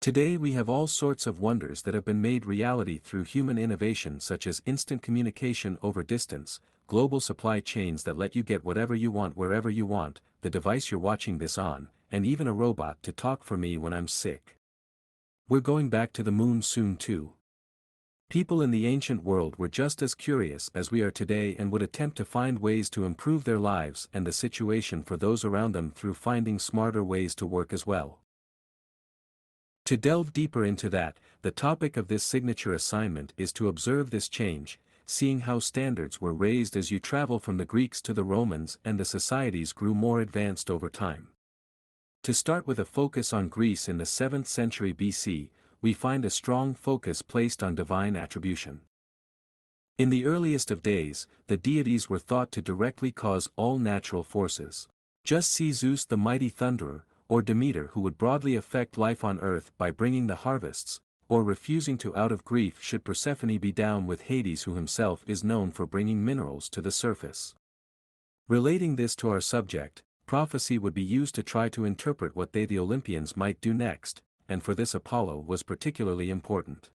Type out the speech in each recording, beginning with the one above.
Today we have all sorts of wonders that have been made reality through human innovation such as instant communication over distance, global supply chains that let you get whatever you want wherever you want, the device you're watching this on, and even a robot to talk for me when I'm sick. We're going back to the moon soon too. People in the ancient world were just as curious as we are today and would attempt to find ways to improve their lives and the situation for those around them through finding smarter ways to work as well. To delve deeper into that, the topic of this signature assignment is to observe this change, seeing how standards were raised as you travel from the Greeks to the Romans and the societies grew more advanced over time. To start with a focus on Greece in the 7th century BC, we find a strong focus placed on divine attribution. In the earliest of days, the deities were thought to directly cause all natural forces. Just see Zeus the mighty thunderer, or Demeter who would broadly affect life on earth by bringing the harvests, or refusing to out of grief should Persephone be down with Hades who himself is known for bringing minerals to the surface. Relating this to our subject, prophecy would be used to try to interpret what they the Olympians might do next, and for this Apollo was particularly important.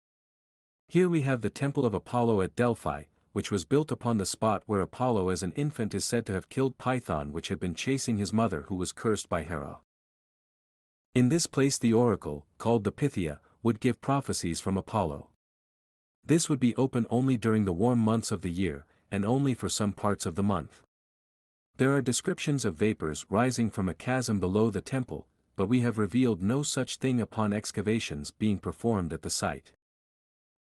Here we have the temple of Apollo at Delphi, which was built upon the spot where Apollo as an infant is said to have killed Python which had been chasing his mother who was cursed by Hera. In this place the oracle, called the Pythia, would give prophecies from Apollo. This would be open only during the warm months of the year, and only for some parts of the month. There are descriptions of vapors rising from a chasm below the temple, but we have revealed no such thing upon excavations being performed at the site.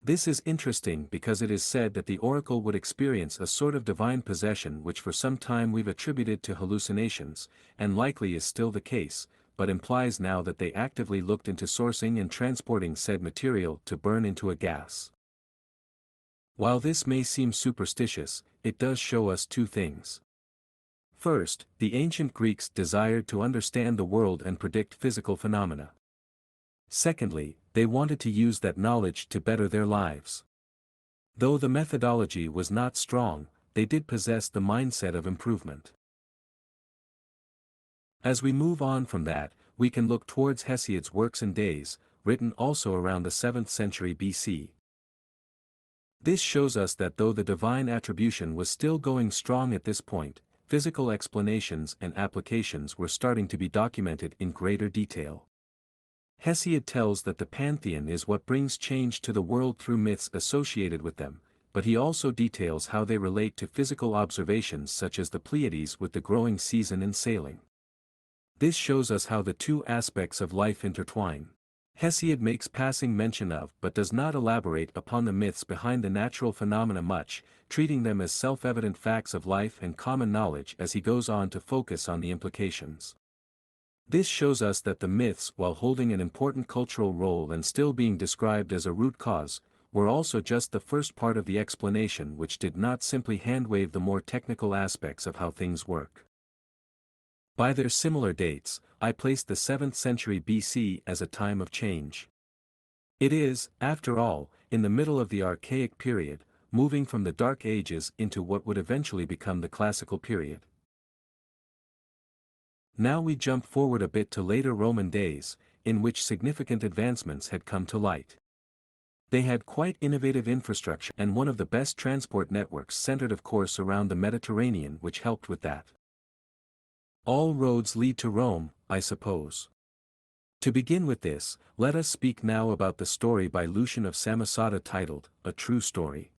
This is interesting because it is said that the oracle would experience a sort of divine possession which for some time we've attributed to hallucinations, and likely is still the case, but implies now that they actively looked into sourcing and transporting said material to burn into a gas. While this may seem superstitious, it does show us two things. First, the ancient Greeks desired to understand the world and predict physical phenomena. Secondly, they wanted to use that knowledge to better their lives. Though the methodology was not strong, they did possess the mindset of improvement. As we move on from that, we can look towards Hesiod's Works and Days, written also around the 7th century BC. This shows us that though the divine attribution was still going strong at this point, physical explanations and applications were starting to be documented in greater detail. Hesiod tells that the pantheon is what brings change to the world through myths associated with them, but he also details how they relate to physical observations such as the Pleiades with the growing season and sailing. This shows us how the two aspects of life intertwine. Hesiod makes passing mention of but does not elaborate upon the myths behind the natural phenomena much, treating them as self-evident facts of life and common knowledge as he goes on to focus on the implications. This shows us that the myths, while holding an important cultural role and still being described as a root cause, were also just the first part of the explanation which did not simply handwave the more technical aspects of how things work. By their similar dates, I place the 7th century BC as a time of change. It is, after all, in the middle of the Archaic period, moving from the Dark Ages into what would eventually become the Classical period. Now we jump forward a bit to later Roman days, in which significant advancements had come to light. They had quite innovative infrastructure and one of the best transport networks centered of course around the Mediterranean which helped with that. All roads lead to Rome, I suppose. To begin with this, let us speak now about the story by Lucian of Samosata titled, A True Story.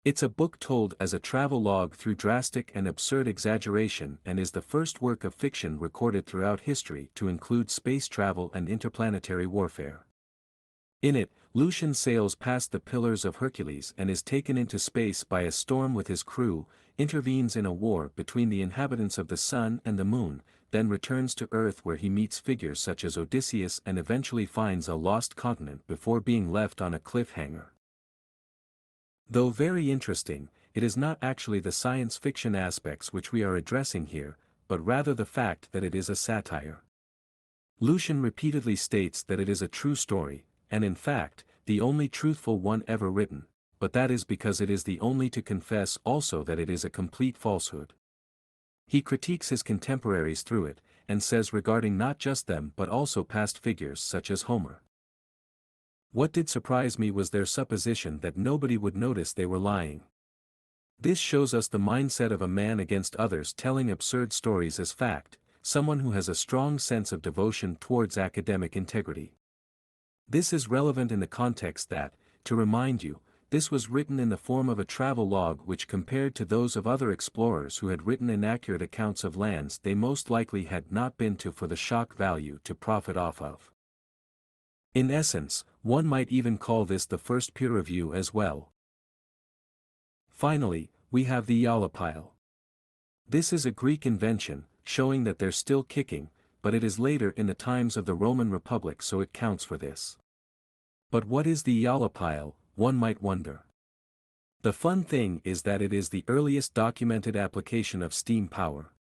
It's a book told as a travelogue through drastic and absurd exaggeration and is the first work of fiction recorded throughout history to include space travel and interplanetary warfare. In it, Lucian sails past the Pillars of Hercules and is taken into space by a storm with his crew, intervenes in a war between the inhabitants of the Sun and the Moon, then returns to Earth where he meets figures such as Odysseus and eventually finds a lost continent before being left on a cliffhanger. Though very interesting, it is not actually the science fiction aspects which we are addressing here, but rather the fact that it is a satire. Lucian repeatedly states that it is a true story, and in fact, the only truthful one ever written, but that is because it is the only to confess also that it is a complete falsehood. He critiques his contemporaries through it, and says regarding not just them but also past figures such as Homer. What did surprise me was their supposition that nobody would notice they were lying. This shows us the mindset of a man against others telling absurd stories as fact, someone who has a strong sense of devotion towards academic integrity. This is relevant in the context that, to remind you, this was written in the form of a travel log which compared to those of other explorers who had written inaccurate accounts of lands they most likely had not been to for the shock value to profit off of. In essence, one might even call this the first peer review as well. Finally, we have the Yalopile. This is a Greek invention, showing that they're still kicking, but it is later in the times of the Roman Republic, so it counts for this. But what is the Yalopile, one might wonder. The fun thing is that it is the earliest documented application of steam power.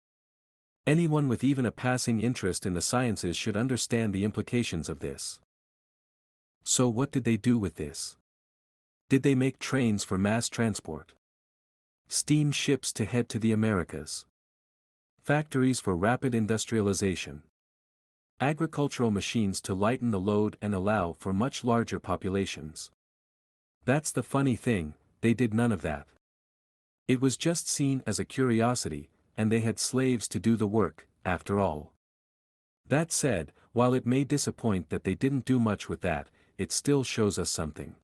Anyone with even a passing interest in the sciences should understand the implications of this. So what did they do with this? Did they make trains for mass transport? Steam ships to head to the Americas? Factories for rapid industrialization? Agricultural machines to lighten the load and allow for much larger populations? That's the funny thing, they did none of that. It was just seen as a curiosity, and they had slaves to do the work, after all. That said, while it may disappoint that they didn't do much with that, it still shows us something.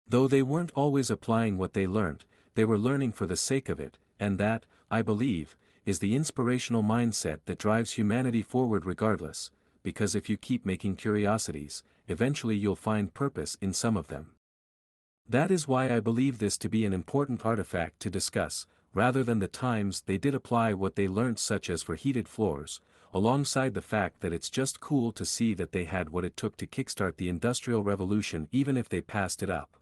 Though they weren't always applying what they learned, they were learning for the sake of it, and that, I believe, is the inspirational mindset that drives humanity forward regardless, because if you keep making curiosities, eventually you'll find purpose in some of them. That is why I believe this to be an important artifact to discuss, rather than the times they did apply what they learnt, such as for heated floors, alongside the fact that it's just cool to see that they had what it took to kickstart the Industrial Revolution even if they passed it up.